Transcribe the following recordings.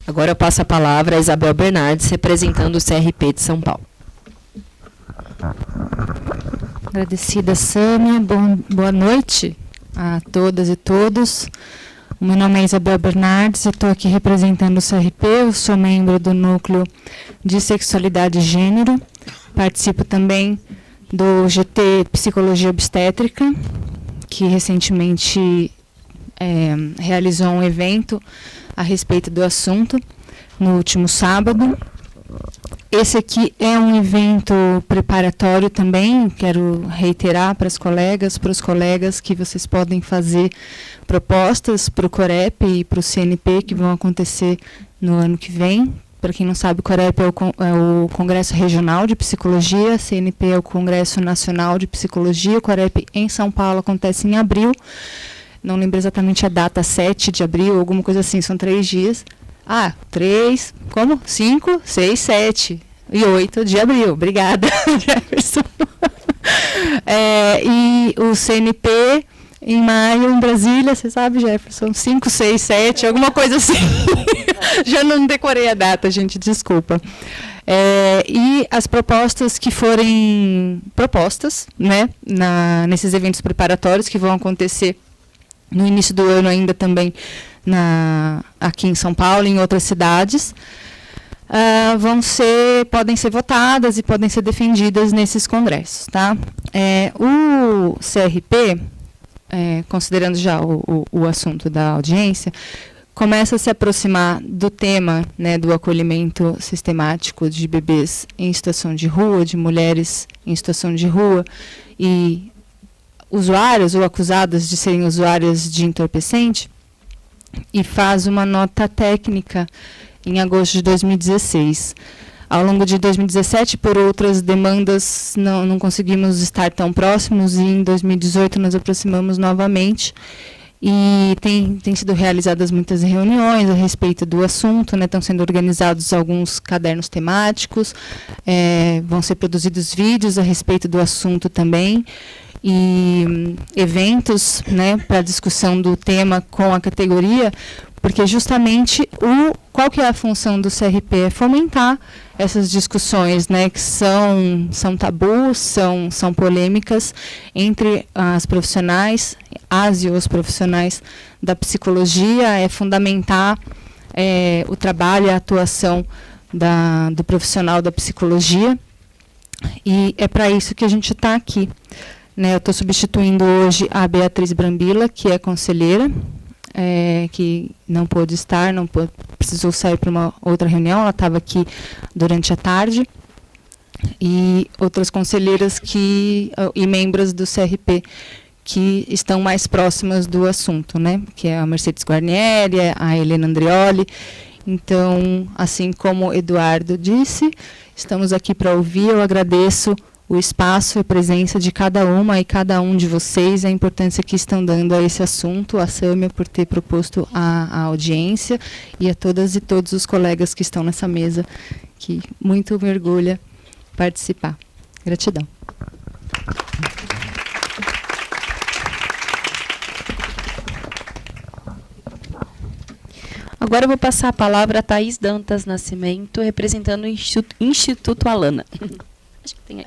Agora eu passo a palavra a Isabel Bernardes, representando o CRP de São Paulo. Agradecida, Sâmia. Boa noite a todas e todos. O meu nome é Isabel Bernardes, eu estou aqui representando o CRP, eu sou membro do Núcleo de Sexualidade e Gênero, participo também do GT Psicologia Obstétrica, que recentemente realizou um evento a respeito do assunto, no último sábado. Esse aqui é um evento preparatório também, quero reiterar para as colegas, para os colegas, que vocês podem fazer propostas para o COREP e para o CNP, que vão acontecer no ano que vem. Para quem não sabe, o COREP é o Congresso Regional de Psicologia, a CNP é o Congresso Nacional de Psicologia, o COREP em São Paulo acontece em abril, não lembro exatamente a data, 7 de abril, alguma coisa assim, são 3 dias. 5, 6, 7 e 8 de abril. Obrigada, Jefferson. E o CNP em maio, em Brasília, você sabe, Jefferson? 5, 6, 7, alguma coisa assim. Já não decorei a data, gente, desculpa. E as propostas que forem propostas, né, nesses eventos preparatórios que vão acontecer no início do ano ainda também aqui em São Paulo e em outras cidades, podem ser votadas e podem ser defendidas nesses congressos. Tá? O CRP, considerando já o assunto da audiência, começa a se aproximar do tema, né, do acolhimento sistemático de bebês em situação de rua, de mulheres em situação de rua, e usuárias ou acusadas de serem usuárias de entorpecente, e faz uma nota técnica em agosto de 2016. Ao longo de 2017, por outras demandas, não conseguimos estar tão próximos, e em 2018 nos aproximamos novamente, e tem sido realizadas muitas reuniões a respeito do assunto, né? Estão sendo organizados alguns cadernos temáticos, vão ser produzidos vídeos a respeito do assunto também, e eventos, né, para discussão do tema com a categoria, porque justamente qual que é a função do CRP? É fomentar essas discussões, né, que são tabus, são polêmicas entre as profissionais, as e os profissionais da psicologia, é fundamentar o trabalho e a atuação do profissional da psicologia, e é para isso que a gente está aqui. Eu estou substituindo hoje a Beatriz Brambila, que é conselheira, que não pôde estar, precisou sair para uma outra reunião, ela estava aqui durante a tarde, e outras conselheiras e membros do CRP que estão mais próximas do assunto, né? Que é a Mercedes Guarnieri, a Helena Andrioli. Então, assim como o Eduardo disse, estamos aqui para ouvir. Eu agradeço o espaço e a presença de cada uma e cada um de vocês, a importância que estão dando a esse assunto, a Sâmia por ter proposto a audiência, e a todas e todos os colegas que estão nessa mesa, que muito me orgulha participar. Gratidão. Agora eu vou passar a palavra a Thaís Dantas Nascimento, representando o Instituto Alana. Acho que tem.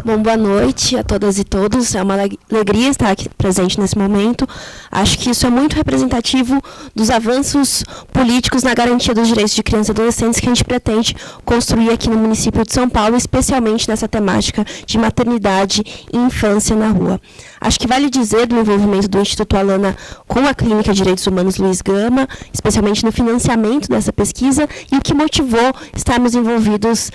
Bom, boa noite a todas e todos. É uma alegria estar aqui presente nesse momento. Acho que isso é muito representativo dos avanços políticos na garantia dos direitos de crianças e adolescentes que a gente pretende construir aqui no município de São Paulo, especialmente nessa temática de maternidade e infância na rua. Acho que vale dizer do envolvimento do Instituto Alana com a Clínica de Direitos Humanos Luiz Gama, especialmente no financiamento dessa pesquisa, e o que motivou estarmos envolvidos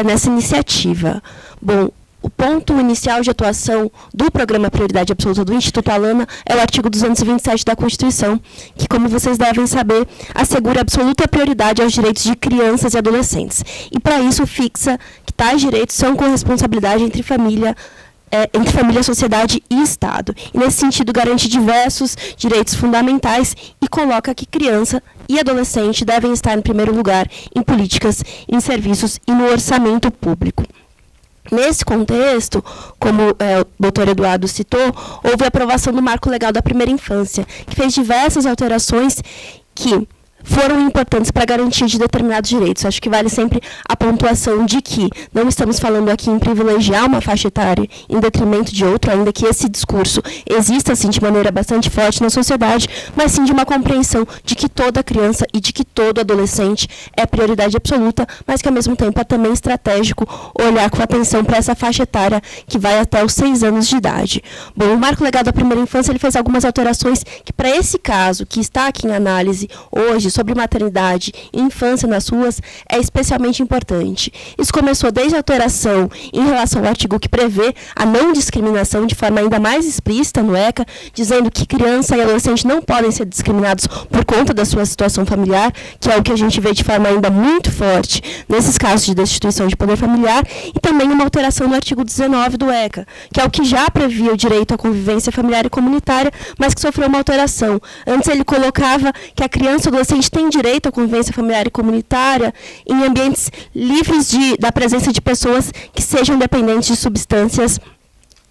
nessa iniciativa. Bom, o ponto inicial de atuação do Programa Prioridade Absoluta do Instituto Alana é o artigo 227 da Constituição, que, como vocês devem saber, assegura absoluta prioridade aos direitos de crianças e adolescentes. E, para isso, fixa que tais direitos são corresponsabilidade entre família, sociedade e Estado. E, nesse sentido, garante diversos direitos fundamentais e coloca que criança e adolescente devem estar em primeiro lugar em políticas, em serviços e no orçamento público. Nesse contexto, como o doutor Eduardo citou, houve a aprovação do Marco Legal da Primeira Infância, que fez diversas alterações que foram importantes para a garantia de determinados direitos. Acho que vale sempre a pontuação de que não estamos falando aqui em privilegiar uma faixa etária em detrimento de outra, ainda que esse discurso exista assim, de maneira bastante forte na sociedade, mas sim de uma compreensão de que toda criança e de que todo adolescente é prioridade absoluta, mas que ao mesmo tempo é também estratégico olhar com atenção para essa faixa etária que vai até os 6 anos de idade. Bom, o Marco Legal da Primeira Infância ele fez algumas alterações que, para esse caso que está aqui em análise hoje, sobre maternidade e infância nas ruas, é especialmente importante. Isso começou desde a alteração em relação ao artigo que prevê a não discriminação de forma ainda mais explícita no ECA, dizendo que criança e adolescente não podem ser discriminados por conta da sua situação familiar, que é o que a gente vê de forma ainda muito forte nesses casos de destituição de poder familiar, e também uma alteração no artigo 19 do ECA, que é o que já previa o direito à convivência familiar e comunitária, mas que sofreu uma alteração. Antes ele colocava que a criança e o adolescente têm direito à convivência familiar e comunitária em ambientes livres da presença de pessoas que sejam dependentes de substâncias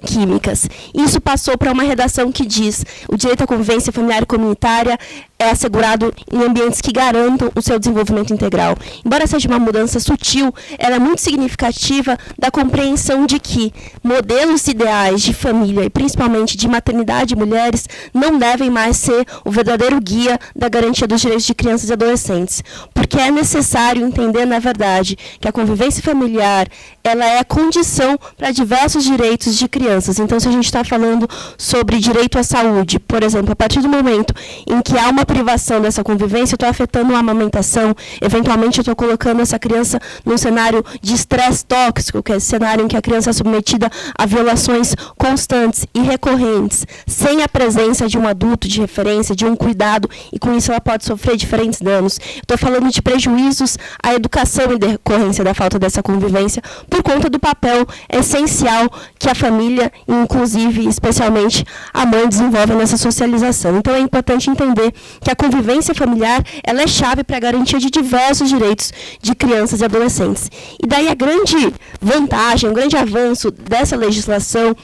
químicas. Isso passou para uma redação que diz: o direito à convivência familiar e comunitária é assegurado em ambientes que garantam o seu desenvolvimento integral. Embora seja uma mudança sutil, ela é muito significativa da compreensão de que modelos ideais de família, e principalmente de maternidade e mulheres, não devem mais ser o verdadeiro guia da garantia dos direitos de crianças e adolescentes. Porque é necessário entender, na verdade, que a convivência familiar ela é a condição para diversos direitos de crianças. Então, se a gente está falando sobre direito à saúde, por exemplo, a partir do momento em que há uma privação dessa convivência, eu estou afetando a amamentação, eventualmente eu estou colocando essa criança num cenário de estresse tóxico, que é esse cenário em que a criança é submetida a violações constantes e recorrentes, sem a presença de um adulto de referência, de um cuidado, e com isso ela pode sofrer diferentes danos. Estou falando de prejuízos à educação em decorrência da falta dessa convivência, por conta do papel essencial que a família, inclusive, especialmente, a mãe desenvolve nessa socialização. Então é importante entender que a convivência familiar ela é chave para a garantia de diversos direitos de crianças e adolescentes. E daí a grande vantagem, o grande avanço dessa legislação,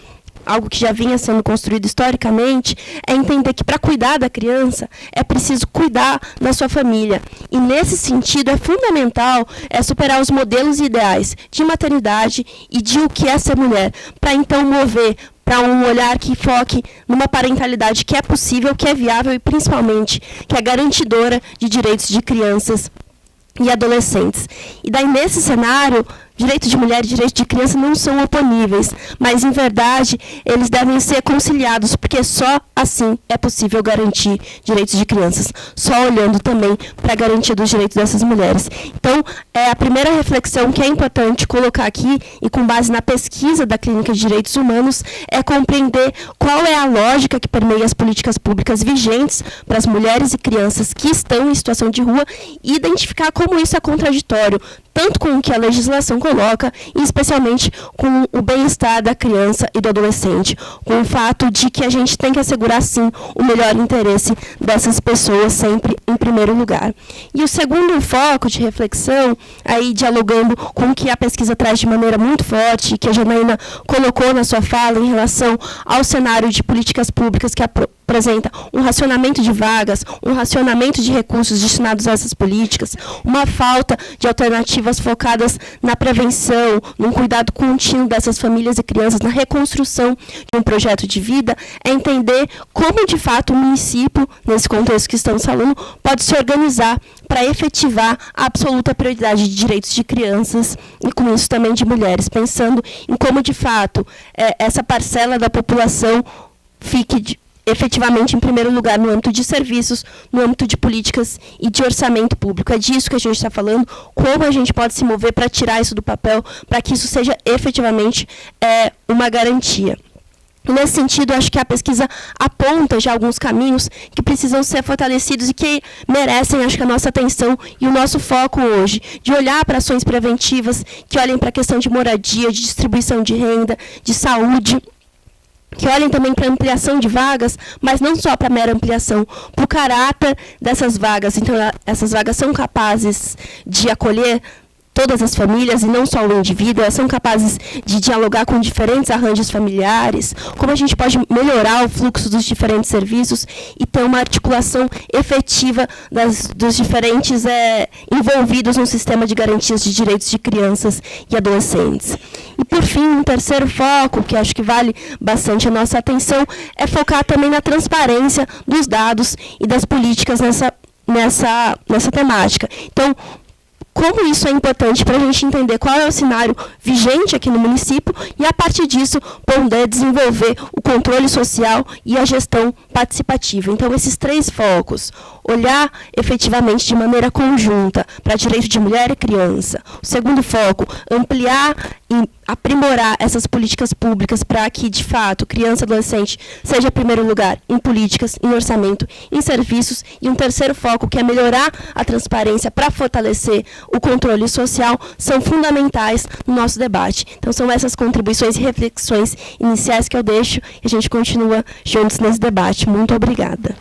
algo que já vinha sendo construído historicamente, é entender que para cuidar da criança é preciso cuidar da sua família. E nesse sentido é fundamental superar os modelos ideais de maternidade e de o que é ser mulher, para então mover para um olhar que foque numa parentalidade que é possível, que é viável e principalmente que é garantidora de direitos de crianças e adolescentes. E daí nesse cenário, direito de mulher e direito de criança não são oponíveis, mas, em verdade, eles devem ser conciliados, porque só assim é possível garantir direitos de crianças, só olhando também para a garantia dos direitos dessas mulheres. Então, a primeira reflexão que é importante colocar aqui, e com base na pesquisa da Clínica de Direitos Humanos, é compreender qual é a lógica que permeia as políticas públicas vigentes para as mulheres e crianças que estão em situação de rua e identificar como isso é contraditório, tanto com o que a legislação coloca, e especialmente com o bem-estar da criança e do adolescente, com o fato de que a gente tem que assegurar, sim, o melhor interesse dessas pessoas sempre em primeiro lugar. E o segundo foco de reflexão, aí dialogando com o que a pesquisa traz de maneira muito forte, que a Janaína colocou na sua fala em relação ao cenário de políticas públicas que apresenta um racionamento de vagas, um racionamento de recursos destinados a essas políticas, uma falta de alternativas focadas na prevenção, num cuidado contínuo dessas famílias e crianças, na reconstrução de um projeto de vida, é entender como, de fato, o município, nesse contexto que estamos falando, pode se organizar para efetivar a absoluta prioridade de direitos de crianças e, com isso, também de mulheres, pensando em como, de fato, essa parcela da população fique efetivamente em primeiro lugar no âmbito de serviços, no âmbito de políticas e de orçamento público. É disso que a gente está falando, como a gente pode se mover para tirar isso do papel, para que isso seja efetivamente uma garantia. Nesse sentido, acho que a pesquisa aponta já alguns caminhos que precisam ser fortalecidos e que merecem, acho que, a nossa atenção e o nosso foco hoje, de olhar para ações preventivas, que olhem para a questão de moradia, de distribuição de renda, de saúde, que olhem também para a ampliação de vagas, mas não só para a mera ampliação, para o caráter dessas vagas. Então, essas vagas são capazes de acolher todas as famílias e não só o indivíduo, elas são capazes de dialogar com diferentes arranjos familiares, como a gente pode melhorar o fluxo dos diferentes serviços e ter uma articulação efetiva dos diferentes envolvidos no sistema de garantias de direitos de crianças e adolescentes. E, por fim, um terceiro foco, que acho que vale bastante a nossa atenção, é focar também na transparência dos dados e das políticas nessa temática. Então, como isso é importante para a gente entender qual é o cenário vigente aqui no município e, a partir disso, poder desenvolver o controle social e a gestão participativa. Então, esses 3 focos: olhar efetivamente de maneira conjunta para direito de mulher e criança. O segundo foco, ampliar e aprimorar essas políticas públicas para que, de fato, criança e adolescente seja em primeiro lugar em políticas, em orçamento, em serviços. E um terceiro foco, que é melhorar a transparência para fortalecer o controle social, são fundamentais no nosso debate. Então, são essas contribuições e reflexões iniciais que eu deixo e a gente continua juntos nesse debate. Muito obrigada.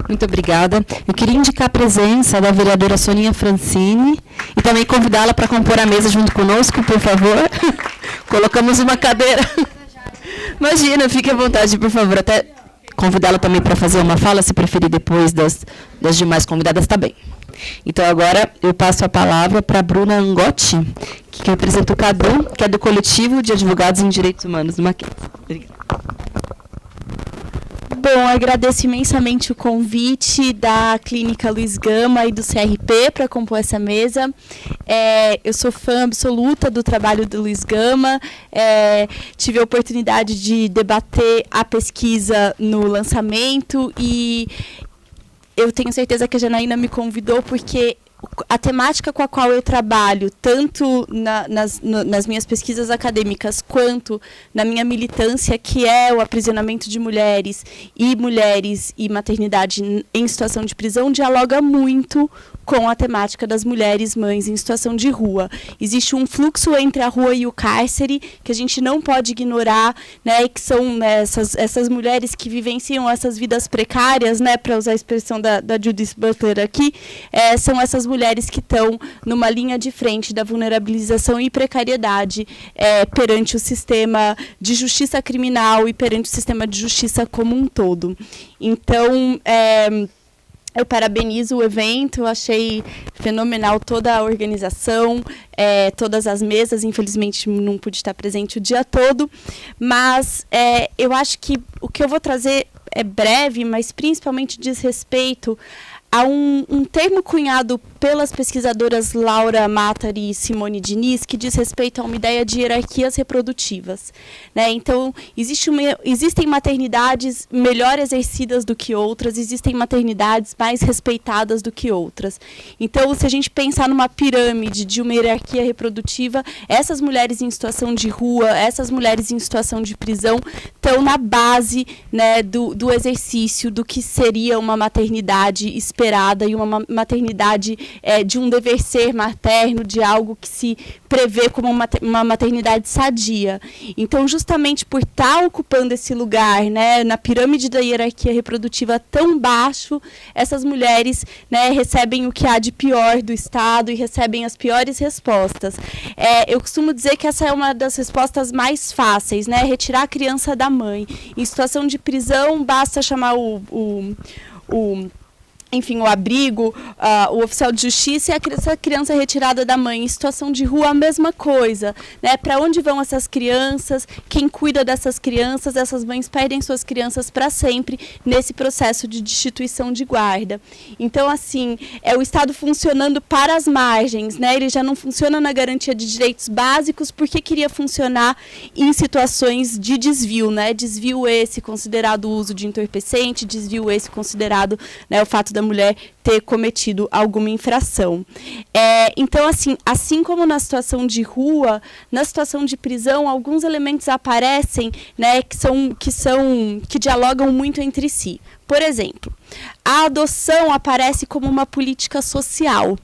Muito obrigada. Eu queria indicar a presença da vereadora Soninha Francini e também convidá-la para compor a mesa junto conosco, por favor. Colocamos uma cadeira. Imagina, fique à vontade, por favor. Até convidá-la também para fazer uma fala, se preferir, depois das demais convidadas, está bem. Então, agora eu passo a palavra para a Bruna Angotti, que representa o CADU, que é do Coletivo de Advogados em Direitos Humanos do Mackenzie. Obrigada. Bom, agradeço imensamente o convite da Clínica Luiz Gama e do CRP para compor essa mesa. Eu sou fã absoluta do trabalho do Luiz Gama. Tive a oportunidade de debater a pesquisa no lançamento e eu tenho certeza que a Janaína me convidou porque a temática com a qual eu trabalho, tanto nas minhas pesquisas acadêmicas, quanto na minha militância, que é o aprisionamento de mulheres e maternidade em situação de prisão, dialoga muito com a temática das mulheres mães em situação de rua. Existe um fluxo entre a rua e o cárcere que a gente não pode ignorar, né, e que são, né, essas mulheres que vivenciam essas vidas precárias, né, para usar a expressão da Judith Butler aqui, são essas mulheres que estão numa linha de frente da vulnerabilização e precariedade perante o sistema de justiça criminal e perante o sistema de justiça como um todo. Então, eu parabenizo o evento, achei fenomenal toda a organização, todas as mesas. Infelizmente não pude estar presente o dia todo, mas eu acho que o que eu vou trazer é breve, mas principalmente diz respeito a um termo cunhado pelas pesquisadoras Laura Matar e Simone Diniz, que diz respeito a uma ideia de hierarquias reprodutivas, né? Então, existem maternidades melhor exercidas do que outras, existem maternidades mais respeitadas do que outras. Então, se a gente pensar numa pirâmide de uma hierarquia reprodutiva, essas mulheres em situação de rua, essas mulheres em situação de prisão, estão na base, né, do exercício do que seria uma maternidade esperada e uma maternidade de um dever ser materno, de algo que se prevê como uma maternidade sadia. Então, justamente por estar ocupando esse lugar, né, na pirâmide da hierarquia reprodutiva tão baixo, essas mulheres, né, recebem o que há de pior do Estado e recebem as piores respostas. Eu costumo dizer que essa é uma das respostas mais fáceis, né, retirar a criança da mãe. Em situação de prisão, basta chamar o abrigo, o oficial de justiça e essa criança retirada da mãe. Em situação de rua, a mesma coisa, né? Para onde vão essas crianças? Quem cuida dessas crianças? Essas mães perdem suas crianças para sempre nesse processo de destituição de guarda. Então, assim, é o Estado funcionando para as margens, né? Ele já não funciona na garantia de direitos básicos porque queria funcionar em situações de desvio, né? Desvio esse considerado o uso de entorpecente, desvio esse considerado, né, o fato da mulher ter cometido alguma infração. Então, assim como na situação de rua, na situação de prisão, alguns elementos aparecem, né, que dialogam muito entre si. Por exemplo, a adoção aparece como uma política social.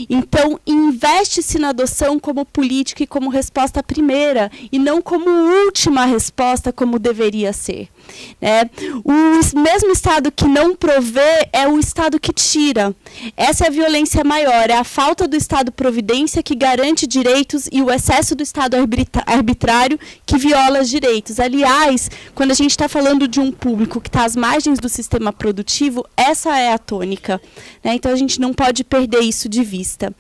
Então, investe-se na adoção como política e como resposta primeira, e não como última resposta, como deveria ser. Né? O mesmo Estado que não provê é o Estado que tira. Essa é a violência maior, é a falta do Estado providência que garante direitos e o excesso do Estado arbitrário que viola os direitos. Aliás, quando a gente está falando de um público que está às margens do sistema produtivo, essa é a tônica. Né? Então, a gente não pode perder isso de vista.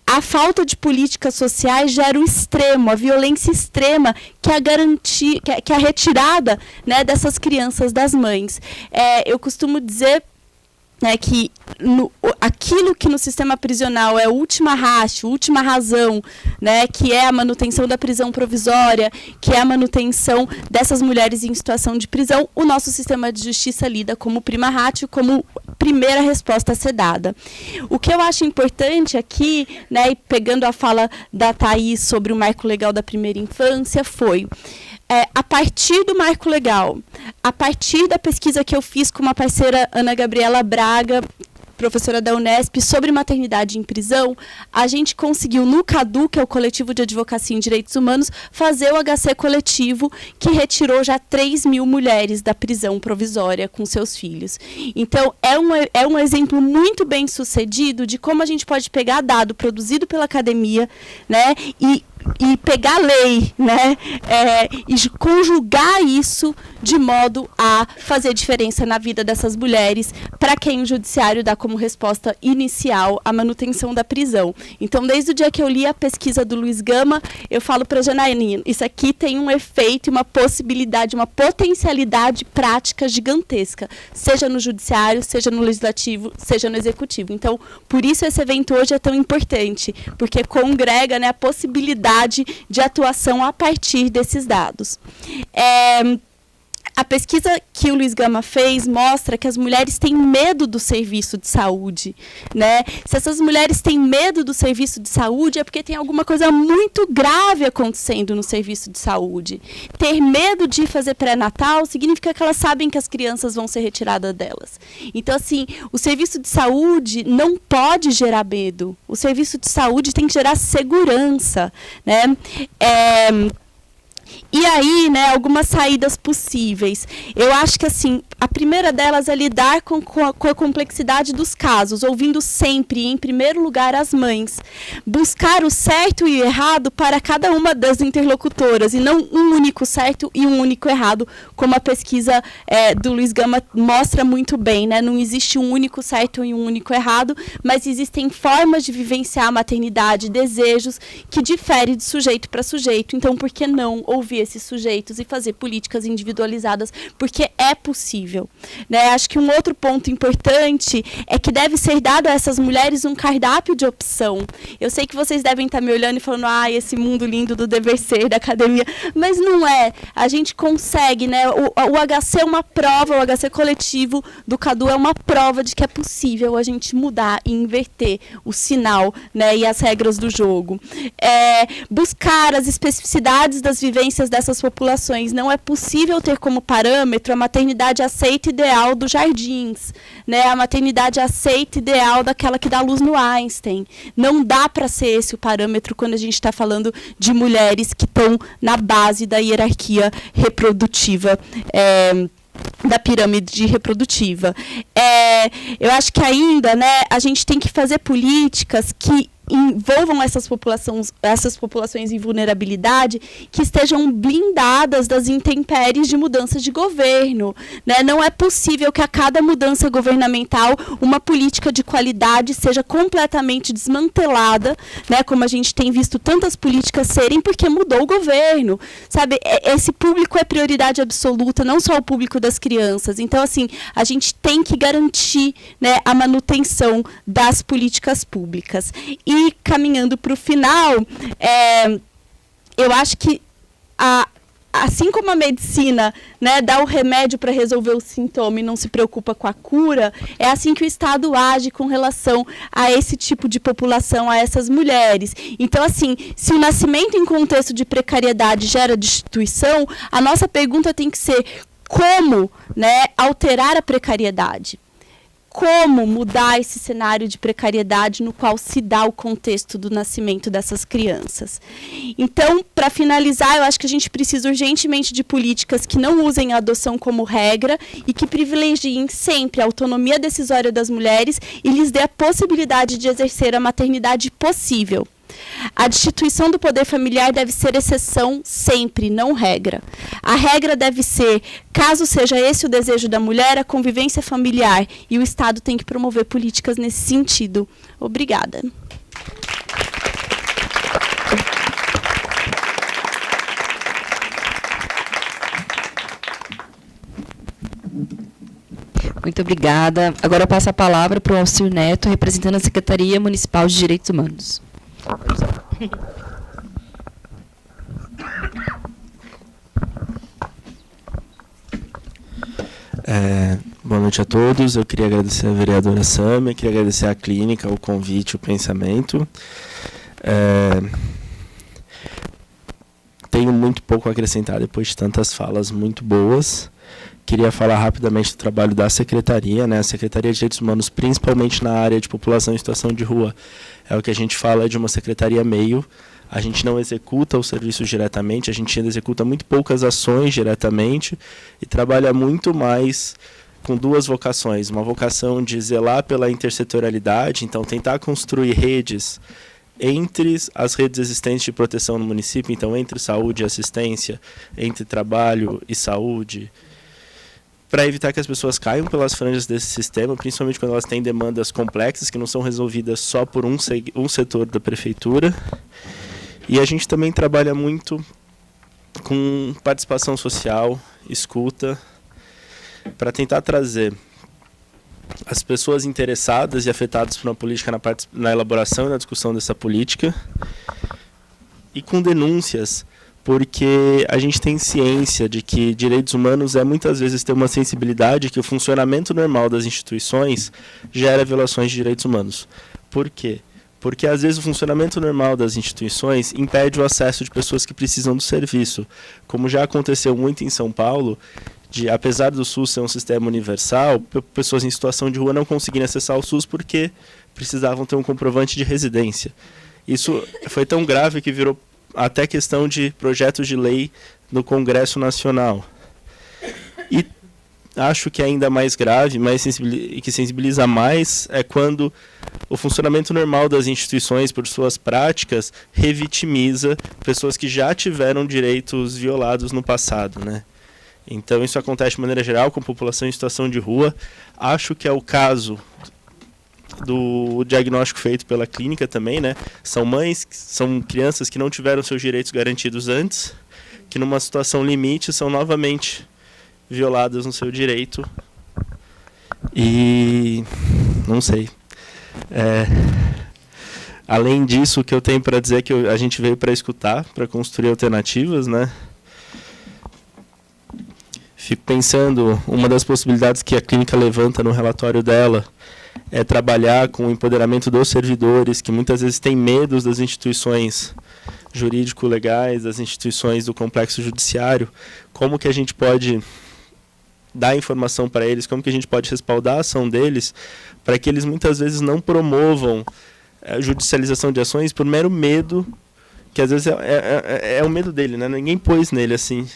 A falta de políticas sociais gera o extremo, a violência extrema, que é a garantia, que é a retirada, né, dessas crianças das mães. Eu costumo dizer, né, que aquilo que no sistema prisional é a última ratio, última razão, né, que é a manutenção da prisão provisória, que é a manutenção dessas mulheres em situação de prisão, o nosso sistema de justiça lida como prima ratio, como primeira resposta a ser dada. O que eu acho importante aqui, né, e pegando a fala da Thaís sobre o marco legal da primeira infância, foi a partir do marco legal, a partir da pesquisa que eu fiz com uma parceira, Ana Gabriela Braga, professora da Unesp, sobre maternidade em prisão, a gente conseguiu no CADU, que é o Coletivo de Advocacia em Direitos Humanos, fazer o HC coletivo, que retirou já 3.000 mulheres da prisão provisória com seus filhos. Então, é um exemplo muito bem sucedido de como a gente pode pegar dado produzido pela academia, né, e pegar a lei, né, e conjugar isso de modo a fazer diferença na vida dessas mulheres, para quem o judiciário dá como resposta inicial a manutenção da prisão. Então, desde o dia que eu li a pesquisa do Luiz Gama, eu falo para a Janaína, isso aqui tem um efeito, uma possibilidade, uma potencialidade prática gigantesca, seja no judiciário, seja no legislativo, seja no executivo. Então, por isso esse evento hoje é tão importante, porque congrega, né, a possibilidade de atuação a partir desses dados. A pesquisa que o Luiz Gama fez mostra que as mulheres têm medo do serviço de saúde, né? Se essas mulheres têm medo do serviço de saúde, é porque tem alguma coisa muito grave acontecendo no serviço de saúde. Ter medo de fazer pré-natal significa que elas sabem que as crianças vão ser retiradas delas. Então, assim, o serviço de saúde não pode gerar medo. O serviço de saúde tem que gerar segurança, né? E aí, né, algumas saídas possíveis. Eu acho que, assim, a primeira delas é lidar com a complexidade dos casos, ouvindo sempre, em primeiro lugar, as mães. Buscar o certo e o errado para cada uma das interlocutoras, e não um único certo e um único errado, como a pesquisa do Luiz Gama mostra muito bem, né? Não existe um único certo e um único errado, mas existem formas de vivenciar a maternidade, desejos, que diferem de sujeito para sujeito. Então, por que não ouvir esses sujeitos e fazer políticas individualizadas, porque é possível, né? Acho que um outro ponto importante é que deve ser dado a essas mulheres um cardápio de opção. Eu sei que vocês devem estar me olhando e falando, esse mundo lindo do dever ser, da academia, mas não é. A gente consegue, né? O HC é uma prova, o HC coletivo do CADU é uma prova de que é possível a gente mudar e inverter o sinal, né, e as regras do jogo. Buscar as especificidades das vivências dessas populações. Não é possível ter como parâmetro a maternidade aceita ideal dos Jardins, né? A maternidade aceita ideal daquela que dá luz no Einstein. Não dá para ser esse o parâmetro quando a gente está falando de mulheres que estão na base da hierarquia reprodutiva, da pirâmide reprodutiva. Eu acho que ainda, né, a gente tem que fazer políticas que envolvam essas populações em vulnerabilidade, que estejam blindadas das intempéries de mudanças de governo, né? Não é possível que a cada mudança governamental uma política de qualidade seja completamente desmantelada, né? Como a gente tem visto tantas políticas serem, porque mudou o governo, sabe? Esse público é prioridade absoluta, não só o público das crianças. Então, assim, a gente tem que garantir, né, a manutenção das políticas públicas. E caminhando para o final, eu acho que, assim como a medicina, né, dá o remédio para resolver o sintoma e não se preocupa com a cura, é assim que o Estado age com relação a esse tipo de população, a essas mulheres. Então, assim, se o nascimento em contexto de precariedade gera destituição, a nossa pergunta tem que ser: como, né, alterar a precariedade. Como mudar esse cenário de precariedade no qual se dá o contexto do nascimento dessas crianças. Então, para finalizar, eu acho que a gente precisa urgentemente de políticas que não usem a adoção como regra e que privilegiem sempre a autonomia decisória das mulheres e lhes dê a possibilidade de exercer a maternidade possível. A destituição do poder familiar deve ser exceção sempre, não regra. A regra deve ser, caso seja esse o desejo da mulher, a convivência familiar, e o Estado tem que promover políticas nesse sentido. Obrigada. Muito obrigada. Agora eu passo a palavra para o Alcir Neto, representando a Secretaria Municipal de Direitos Humanos. Boa noite a todos. Eu queria agradecer a vereadora Sâmia, queria agradecer à clínica, o convite, o pensamento. Tenho muito pouco a acrescentar depois de tantas falas muito boas. Queria falar rapidamente do trabalho da Secretaria, né? A Secretaria de Direitos Humanos, principalmente na área de população em situação de rua, é o que a gente fala de uma secretaria meio. A gente não executa os serviços diretamente, a gente ainda executa muito poucas ações diretamente e trabalha muito mais com duas vocações. Uma vocação de zelar pela intersetorialidade, então tentar construir redes entre as redes existentes de proteção no município, então entre saúde e assistência, entre trabalho e saúde, para evitar que as pessoas caiam pelas franjas desse sistema, principalmente quando elas têm demandas complexas que não são resolvidas só por um setor da prefeitura. E a gente também trabalha muito com participação social, escuta, para tentar trazer as pessoas interessadas e afetadas por uma política na elaboração e na discussão dessa política, e com denúncias, porque a gente tem ciência de que direitos humanos muitas vezes ter uma sensibilidade que o funcionamento normal das instituições gera violações de direitos humanos. Por quê? Porque às vezes o funcionamento normal das instituições impede o acesso de pessoas que precisam do serviço, como já aconteceu muito em São Paulo, apesar do SUS ser um sistema universal, pessoas em situação de rua não conseguirem acessar o SUS porque precisavam ter um comprovante de residência. Isso foi tão grave que virou até questão de projetos de lei no Congresso Nacional. E acho que ainda mais grave, e que sensibiliza mais, é quando o funcionamento normal das instituições, por suas práticas, revitimiza pessoas que já tiveram direitos violados no passado, né? Então isso acontece de maneira geral com a população em situação de rua. Acho que é o caso do diagnóstico feito pela clínica também, né? São crianças que não tiveram seus direitos garantidos antes, que numa situação limite são novamente violadas no seu direito. E não sei. Além disso, o que eu tenho para dizer é que a gente veio para escutar, para construir alternativas, né? Fico pensando, uma das possibilidades que a clínica levanta no relatório dela é trabalhar com o empoderamento dos servidores, que muitas vezes têm medo das instituições jurídico-legais, das instituições do complexo judiciário. Como que a gente pode dar informação para eles, como que a gente pode respaldar a ação deles, para que eles muitas vezes não promovam a judicialização de ações por mero medo, que às vezes é o medo dele, né? Ninguém pôs nele assim,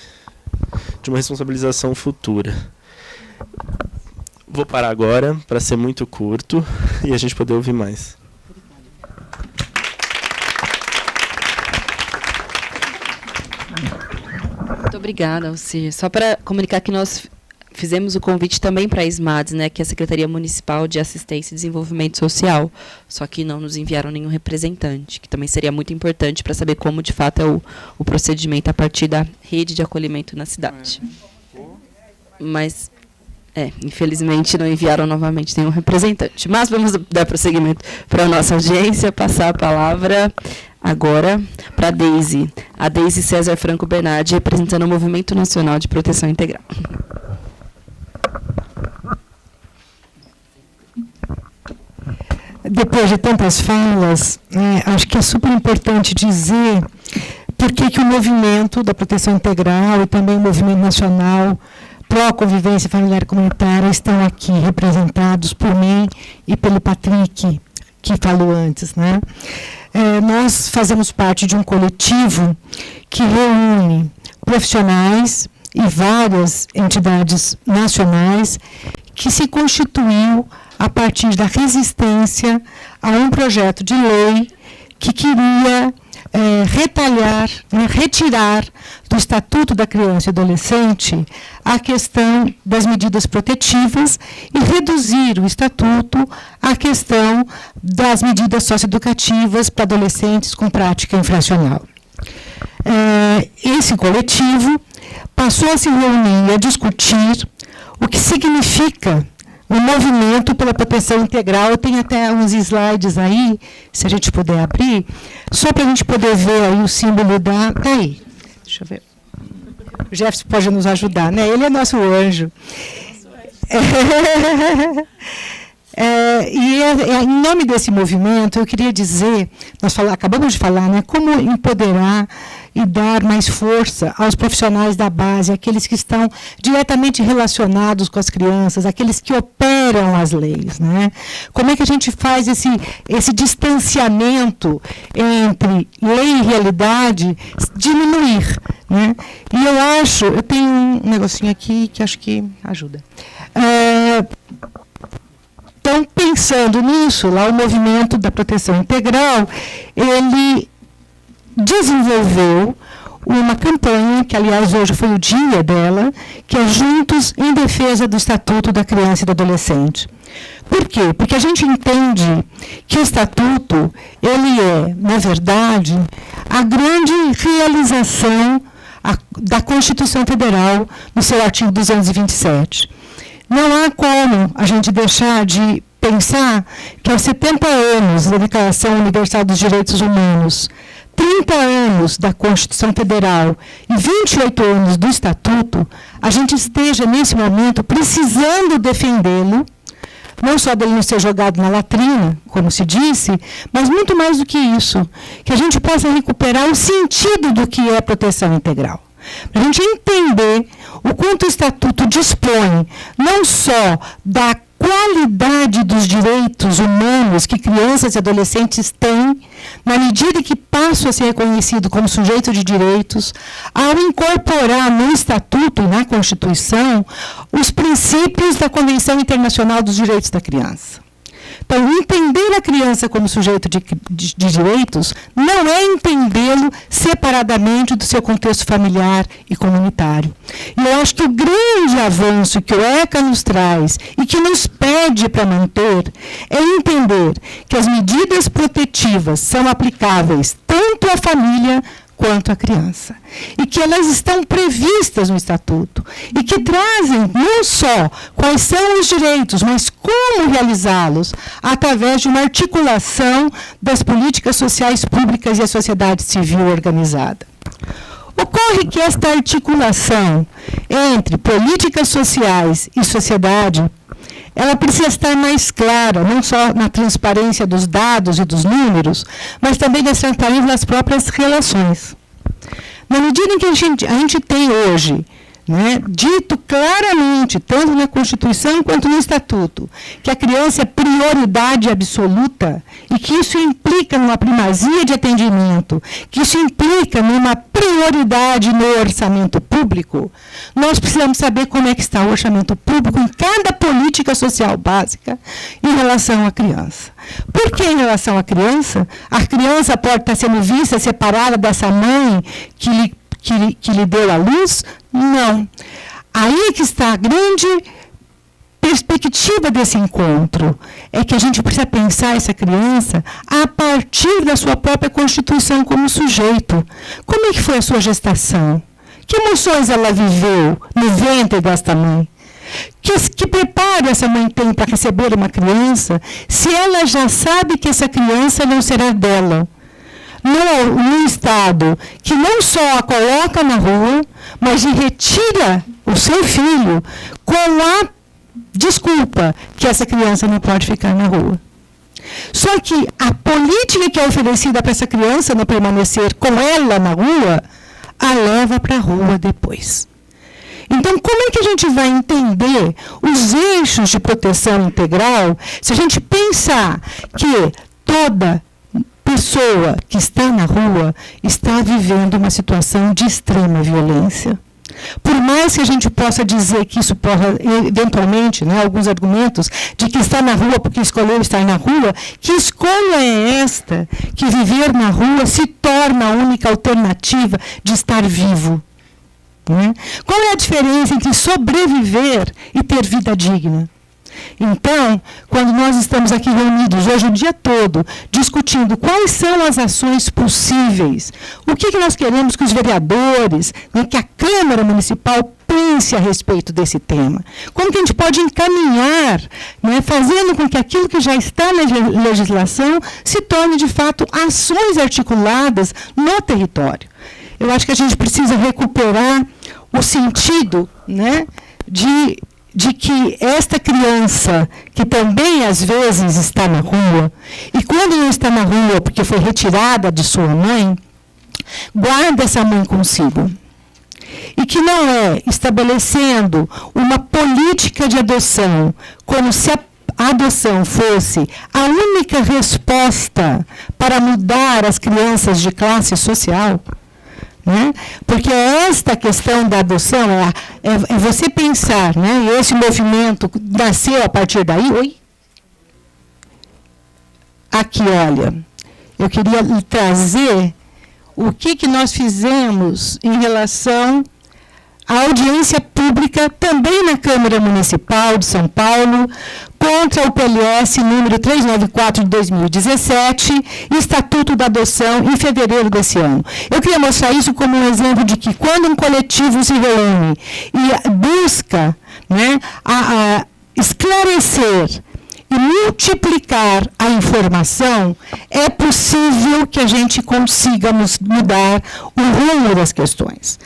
de uma responsabilização futura. Vou parar agora, para ser muito curto, e a gente poder ouvir mais. Muito obrigada, Alcir. Só para comunicar que nós fizemos o convite também para a SMADS, né, que é a Secretaria Municipal de Assistência e Desenvolvimento Social, só que não nos enviaram nenhum representante, que também seria muito importante para saber como, de fato, é o procedimento a partir da rede de acolhimento na cidade. Mas, infelizmente, não enviaram novamente nenhum representante. Mas vamos dar prosseguimento para a nossa audiência, passar a palavra agora para a Deise César Franco Bernardi, representando o Movimento Nacional de Proteção Integral. Depois de tantas falas, acho que é super importante dizer por que o movimento da proteção integral e também o movimento nacional pró-convivência familiar e comunitária estão aqui representados por mim e pelo Patrick, que falou antes, né? Nós fazemos parte de um coletivo que reúne profissionais e várias entidades nacionais que se constituiu a partir da resistência a um projeto de lei que queria retirar do Estatuto da Criança e Adolescente a questão das medidas protetivas e reduzir o Estatuto à questão das medidas socioeducativas para adolescentes com prática infracional. Esse coletivo passou a se reunir e a discutir o que significa o movimento pela proteção integral. Eu tenho até uns slides aí, se a gente puder abrir, só para a gente poder ver aí o símbolo da... Aí, deixa eu ver. O Jefferson pode nos ajudar, né? Ele é nosso anjo. Em nome desse movimento, eu queria dizer, acabamos de falar, né, como empoderar e dar mais força aos profissionais da base, aqueles que estão diretamente relacionados com as crianças, aqueles que operam as leis, né? Como é que a gente faz esse distanciamento entre lei e realidade diminuir, né? E eu tenho um negocinho aqui que acho que ajuda. Então, pensando nisso, lá o movimento da proteção integral, ele desenvolveu uma campanha, que aliás hoje foi o dia dela, que é Juntos em Defesa do Estatuto da Criança e do Adolescente. Por quê? Porque a gente entende que o Estatuto, ele é, na verdade, a grande realização da Constituição Federal, no seu artigo 227. Não há como a gente deixar de pensar que aos 70 anos da Declaração Universal dos Direitos Humanos, 30 anos da Constituição Federal e 28 anos do Estatuto, a gente esteja, nesse momento, precisando defendê-lo, não só dele não ser jogado na latrina, como se disse, mas muito mais do que isso, que a gente possa recuperar o sentido do que é proteção integral. Para a gente entender o quanto o Estatuto dispõe não só da qualidade dos direitos humanos que crianças e adolescentes têm, na medida que passam a ser reconhecidos como sujeito de direitos, ao incorporar no Estatuto e na Constituição os princípios da Convenção Internacional dos Direitos da Criança. Então, entender a criança como sujeito de direitos não é entendê-lo separadamente do seu contexto familiar e comunitário. E eu acho que o grande avanço que o ECA nos traz e que nos pede para manter é entender que as medidas protetivas são aplicáveis tanto à família quanto à criança. E que elas estão previstas no Estatuto. E que trazem não só quais são os direitos, mas como realizá-los através de uma articulação das políticas sociais públicas e a sociedade civil organizada. Ocorre que esta articulação entre políticas sociais e sociedade, ela precisa estar mais clara, não só na transparência dos dados e dos números, mas também na transparência das próprias relações. Na medida em que a gente tem hoje, né, dito claramente, tanto na Constituição quanto no Estatuto, que a criança é prioridade absoluta e que isso implica numa primazia de atendimento, que isso implica numa prioridade no orçamento público, nós precisamos saber como é que está o orçamento público em cada política social básica em relação à criança. Por que em relação à criança? A criança pode estar sendo vista separada dessa mãe que lhe deu a luz? Não. Aí que está a grande perspectiva desse encontro. É que a gente precisa pensar essa criança a partir da sua própria constituição como sujeito. Como é que foi a sua gestação? Que emoções ela viveu no ventre desta mãe? Que preparo essa mãe tem para receber uma criança se ela já sabe que essa criança não será dela? No Estado que não só a coloca na rua, mas retira o seu filho com a desculpa que essa criança não pode ficar na rua. Só que a política que é oferecida para essa criança não permanecer com ela na rua, a leva para a rua depois. Então, como é que a gente vai entender os eixos de proteção integral se a gente pensar que toda pessoa que está na rua está vivendo uma situação de extrema violência? Por mais que a gente possa dizer que isso possa, eventualmente, né, alguns argumentos de que está na rua porque escolheu estar na rua, que escolha é esta que viver na rua se torna a única alternativa de estar vivo? Né? Qual é a diferença entre sobreviver e ter vida digna? Então, quando nós estamos aqui reunidos hoje o dia todo, discutindo quais são as ações possíveis, o que nós queremos que os vereadores, né, que a Câmara Municipal pense a respeito desse tema, como que a gente pode encaminhar, né, fazendo com que aquilo que já está na legislação se torne, de fato, ações articuladas no território. Eu acho que a gente precisa recuperar o sentido, né, de que esta criança, que também às vezes está na rua, e quando não está na rua porque foi retirada de sua mãe, guarda essa mãe consigo. E que não é estabelecendo uma política de adoção, como se a adoção fosse a única resposta para mudar as crianças de classe social. Né? Porque esta questão da adoção é você pensar, né? E esse movimento nasceu a partir daí. Oi? Aqui, olha, eu queria lhe trazer o que nós fizemos em relação à audiência pública também na Câmara Municipal de São Paulo, contra o PLS número 394 de 2017, Estatuto da Adoção, em fevereiro desse ano. Eu queria mostrar isso como um exemplo de que quando um coletivo se reúne e busca, né, esclarecer e multiplicar a informação, é possível que a gente consiga mudar o rumo das questões.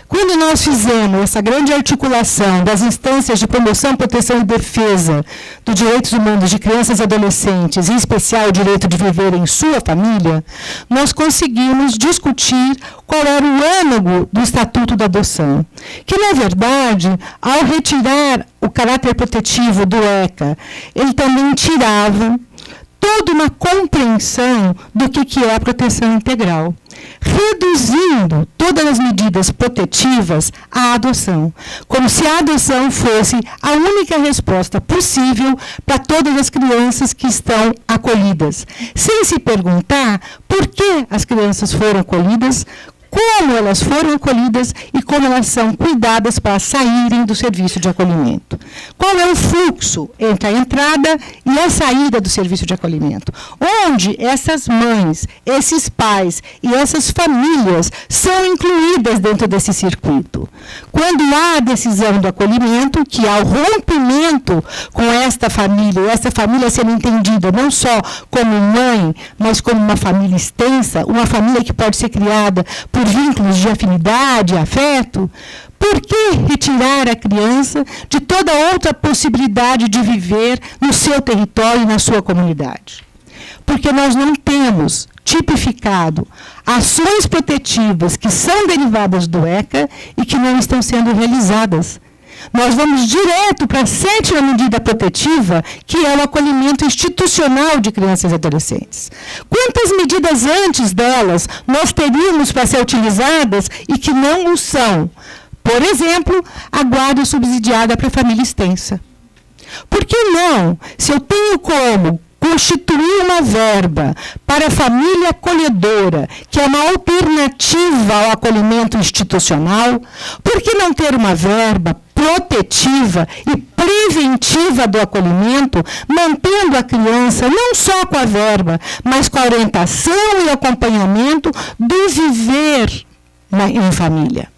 Quando nós fizemos essa grande articulação das instâncias de promoção, proteção e defesa dos direitos humanos de crianças e adolescentes, em especial o direito de viver em sua família, nós conseguimos discutir qual era o âmago do Estatuto da Adoção, que, na verdade, ao retirar o caráter protetivo do ECA, ele também tirava toda uma compreensão do que é a proteção integral, reduzindo todas as medidas protetivas à adoção, como se a adoção fosse a única resposta possível para todas as crianças que estão acolhidas, sem se perguntar por que as crianças foram acolhidas, como elas foram acolhidas e como elas são cuidadas para saírem do serviço de acolhimento. Qual é o fluxo entre a entrada e a saída do serviço de acolhimento? Onde essas mães, esses pais e essas famílias são incluídas dentro desse circuito? Quando há a decisão do acolhimento, que há o rompimento com esta família sendo entendida não só como mãe, mas como uma família extensa, uma família que pode ser criada por vínculos de afinidade, afeto, por que retirar a criança de toda outra possibilidade de viver no seu território e na sua comunidade? Porque nós não temos tipificado ações protetivas que são derivadas do ECA e que não estão sendo realizadas. Nós vamos direto para a 7ª medida protetiva, que é o acolhimento institucional de crianças e adolescentes. Quantas medidas antes delas nós teríamos para ser utilizadas e que não o são? Por exemplo, a guarda subsidiada para a família extensa. Por que não? Se eu tenho como constituir uma verba para a família acolhedora, que é uma alternativa ao acolhimento institucional, por que não ter uma verba protetiva e preventiva do acolhimento, mantendo a criança não só com a verba, mas com a orientação e acompanhamento do viver em família?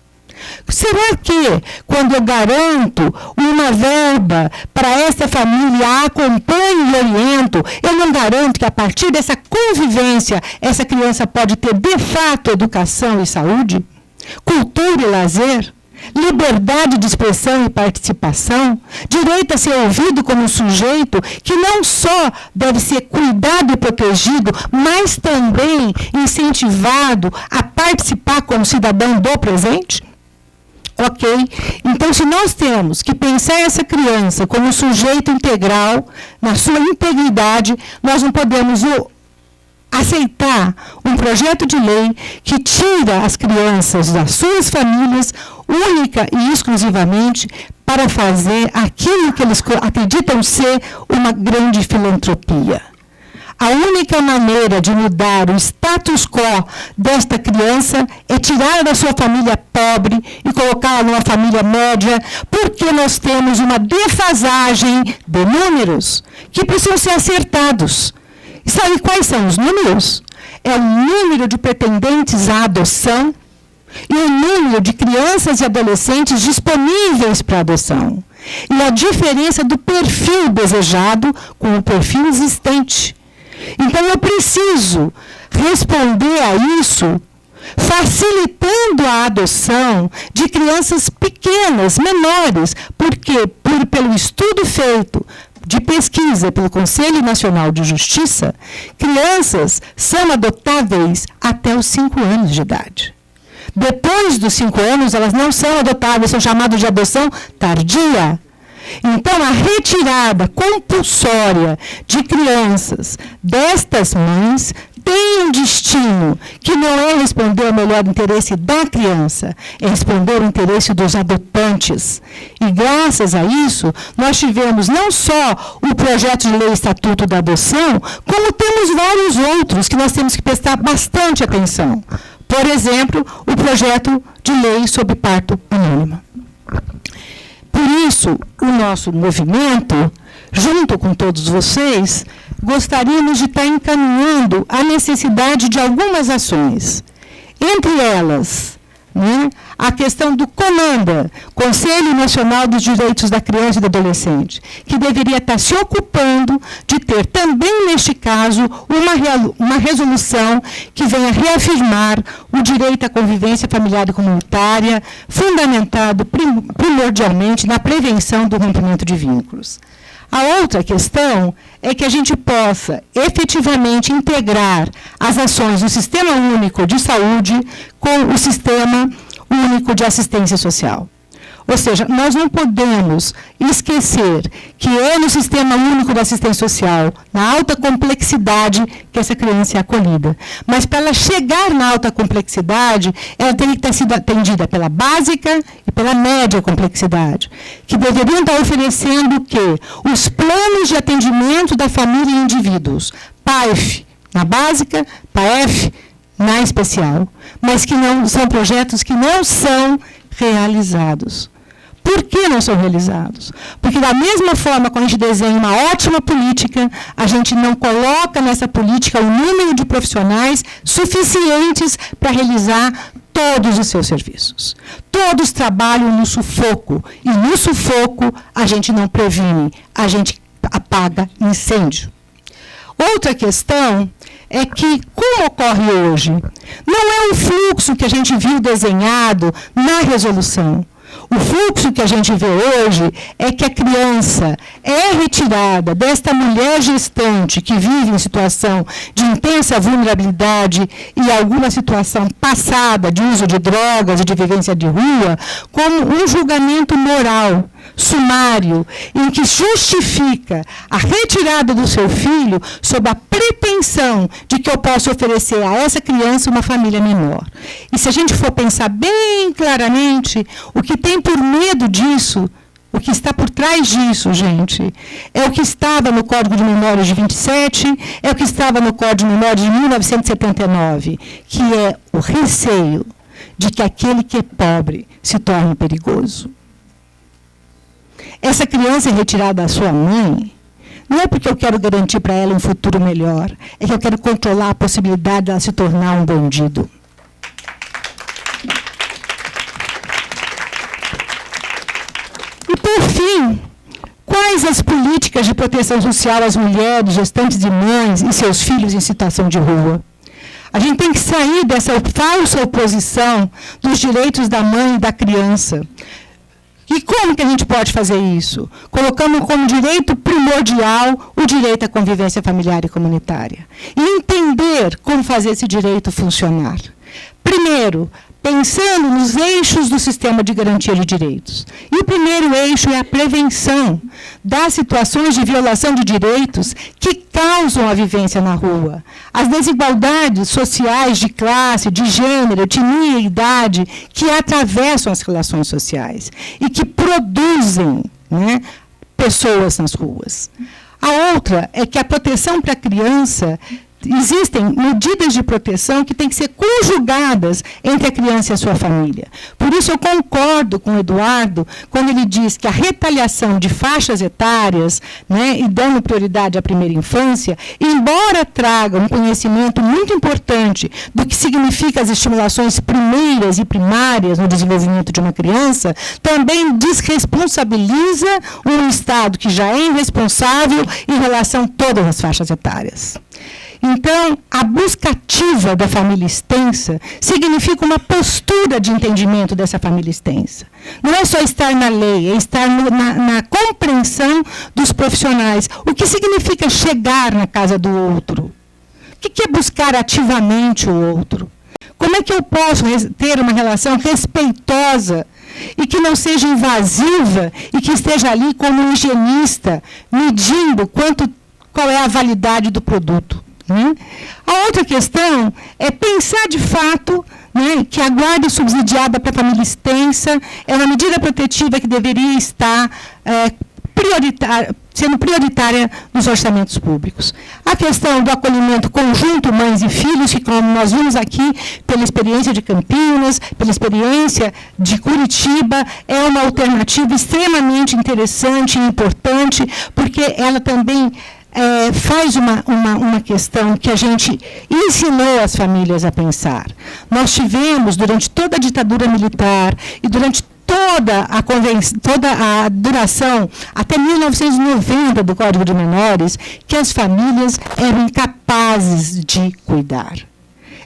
Será que, quando eu garanto uma verba para essa família, a acompanho e oriento, eu não garanto que, a partir dessa convivência, essa criança pode ter, de fato, educação e saúde, cultura e lazer, liberdade de expressão e participação, direito a ser ouvido como um sujeito que não só deve ser cuidado e protegido, mas também incentivado a participar como cidadão do presente? Ok? Então, se nós temos que pensar essa criança como sujeito integral, na sua integridade, nós não podemos aceitar um projeto de lei que tira as crianças das suas famílias, única e exclusivamente, para fazer aquilo que eles acreditam ser uma grande filantropia. A única maneira de mudar o status quo desta criança é tirar da sua família pobre e colocá-la numa família média, porque nós temos uma defasagem de números que precisam ser acertados. E sabe quais são os números? É o número de pretendentes à adoção e o número de crianças e adolescentes disponíveis para adoção. E a diferença do perfil desejado com o perfil existente. Então, eu preciso responder a isso facilitando a adoção de crianças pequenas, menores, porque, pelo estudo feito de pesquisa pelo Conselho Nacional de Justiça, crianças são adotáveis até os 5 anos de idade. Depois dos 5 anos, elas não são adotáveis, são chamadas de adoção tardia. Então, a retirada compulsória de crianças destas mães tem um destino que não é responder ao melhor interesse da criança, é responder ao interesse dos adotantes. E, graças a isso, nós tivemos não só o projeto de lei Estatuto da Adoção, como temos vários outros que nós temos que prestar bastante atenção. Por exemplo, o projeto de lei sobre parto anônimo. Por isso, o nosso movimento, junto com todos vocês, gostaríamos de estar encaminhando a necessidade de algumas ações. Entre elas, a questão do CONANDA, Conselho Nacional dos Direitos da Criança e do Adolescente, que deveria estar se ocupando de ter também, neste caso, uma resolução que venha reafirmar o direito à convivência familiar e comunitária, fundamentado primordialmente na prevenção do rompimento de vínculos. A outra questão é que a gente possa efetivamente integrar as ações do Sistema Único de Saúde com o Sistema Único de Assistência Social. Ou seja, nós não podemos esquecer que é no Sistema Único de Assistência Social, na alta complexidade, que essa criança é acolhida. Mas para ela chegar na alta complexidade, ela tem que ter sido atendida pela básica e pela média complexidade, que deveriam estar oferecendo o quê? Os planos de atendimento da família e indivíduos. PAEF na básica, PAEF na especial. Mas que não são projetos que não são realizados. Por que não são realizados? Porque da mesma forma que a gente desenha uma ótima política, a gente não coloca nessa política o número de profissionais suficientes para realizar todos os seus serviços. Todos trabalham no sufoco, e no sufoco a gente não previne, a gente apaga incêndio. Outra questão é que, como ocorre hoje, não é um fluxo que a gente viu desenhado na resolução. O fluxo que a gente vê hoje é que a criança é retirada desta mulher gestante que vive em situação de intensa vulnerabilidade e alguma situação passada de uso de drogas e de vivência de rua, como um julgamento moral, sumário, em que justifica a retirada do seu filho sob a pretensão de que eu posso oferecer a essa criança uma família menor. E se a gente for pensar bem claramente, o que tem por medo disso, o que está por trás disso, gente, é o que estava no Código de Memórias de 27, é o que estava no Código de Memórias de 1979, que é o receio de que aquele que é pobre se torne perigoso. Essa criança é retirada da sua mãe, não é porque eu quero garantir para ela um futuro melhor, é que eu quero controlar a possibilidade dela se tornar um bandido. E, por fim, quais as políticas de proteção social às mulheres, gestantes de mães e seus filhos em situação de rua? A gente tem que sair dessa falsa oposição dos direitos da mãe e da criança. E como que a gente pode fazer isso? Colocando como direito primordial o direito à convivência familiar e comunitária. E entender como fazer esse direito funcionar. Primeiro, pensando nos eixos do sistema de garantia de direitos. E o primeiro eixo é a prevenção das situações de violação de direitos que causam a vivência na rua. As desigualdades sociais de classe, de gênero, etnia e idade que atravessam as relações sociais e que produzem, né, pessoas nas ruas. A outra é que a proteção para a criança, existem medidas de proteção que têm que ser conjugadas entre a criança e a sua família. Por isso eu concordo com o Eduardo quando ele diz que a retaliação de faixas etárias, né, e dando prioridade à primeira infância, embora traga um conhecimento muito importante do que significa as estimulações primeiras e primárias no desenvolvimento de uma criança, também desresponsabiliza um Estado que já é irresponsável em relação a todas as faixas etárias. Então, a busca ativa da família extensa significa uma postura de entendimento dessa família extensa. Não é só estar na lei, é estar na compreensão dos profissionais. O que significa chegar na casa do outro? O que é buscar ativamente o outro? Como é que eu posso ter uma relação respeitosa e que não seja invasiva e que esteja ali como um higienista, medindo qual é a validade do produto? A outra questão é pensar de fato, né, que a guarda subsidiada para a família extensa é uma medida protetiva que deveria estar sendo prioritária nos orçamentos públicos. A questão do acolhimento conjunto mães e filhos, que como nós vimos aqui pela experiência de Campinas, pela experiência de Curitiba, é uma alternativa extremamente interessante e importante, porque ela também faz uma questão que a gente ensinou as famílias a pensar. Nós tivemos, durante toda a ditadura militar e durante toda a duração, até 1990 do Código de Menores, que as famílias eram incapazes de cuidar.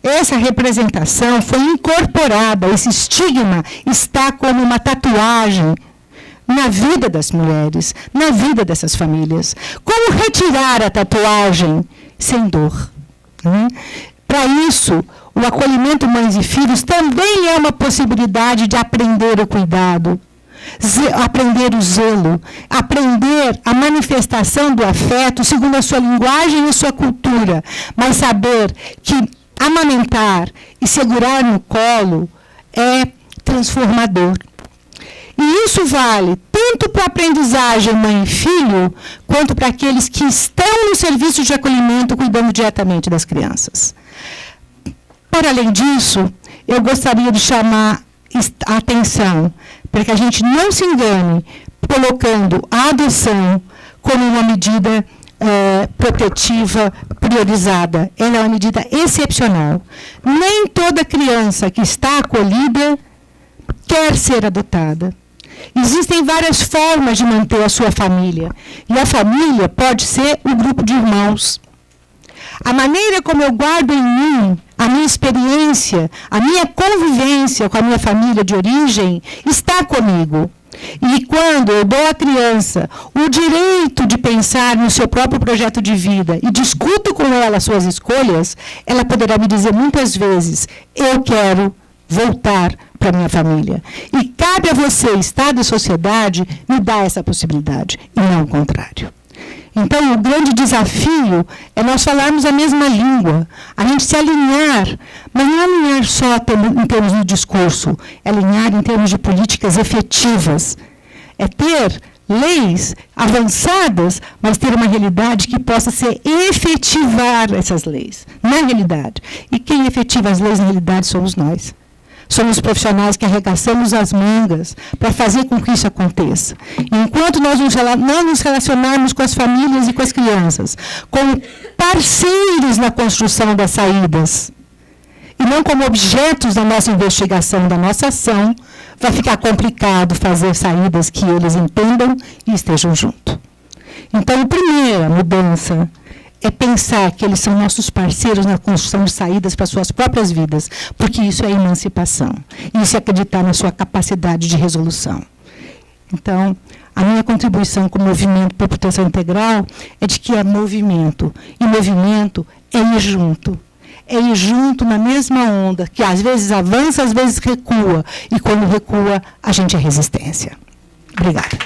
Essa representação foi incorporada, esse estigma está como uma tatuagem na vida das mulheres, na vida dessas famílias. Como retirar a tatuagem sem dor? Para isso, o acolhimento mães e filhos também é uma possibilidade de aprender o cuidado, aprender o zelo, aprender a manifestação do afeto segundo a sua linguagem e sua cultura, mas saber que amamentar e segurar no colo é transformador. E isso vale tanto para a aprendizagem mãe e filho, quanto para aqueles que estão no serviço de acolhimento cuidando diretamente das crianças. Para além disso, eu gostaria de chamar a atenção para que a gente não se engane colocando a adoção como uma medida protetiva priorizada. Ela é uma medida excepcional. Nem toda criança que está acolhida quer ser adotada. Existem várias formas de manter a sua família. E a família pode ser o grupo de irmãos. A maneira como eu guardo em mim a minha experiência, a minha convivência com a minha família de origem, está comigo. E quando eu dou à criança o direito de pensar no seu próprio projeto de vida e discuto com ela suas escolhas, ela poderá me dizer muitas vezes, eu quero voltar para a minha família. E cabe a você, Estado e sociedade, me dar essa possibilidade, e não o contrário. Então, o grande desafio é nós falarmos a mesma língua, a gente se alinhar, mas não alinhar só em termos de discurso, é alinhar em termos de políticas efetivas. É ter leis avançadas, mas ter uma realidade que possa ser efetivar essas leis, na realidade. E quem efetiva as leis na realidade somos nós. Somos profissionais que arregaçamos as mangas para fazer com que isso aconteça. E enquanto nós não nos relacionarmos com as famílias e com as crianças, como parceiros na construção das saídas, e não como objetos da nossa investigação, da nossa ação, vai ficar complicado fazer saídas que eles entendam e estejam junto. Então, a primeira mudança é pensar que eles são nossos parceiros na construção de saídas para suas próprias vidas, porque isso é emancipação. Isso é acreditar na sua capacidade de resolução. Então, a minha contribuição com o movimento por proteção integral é de que é movimento. E movimento é ir junto. é ir junto na mesma onda, que às vezes avança, às vezes recua, e quando recua, a gente é resistência. Obrigada.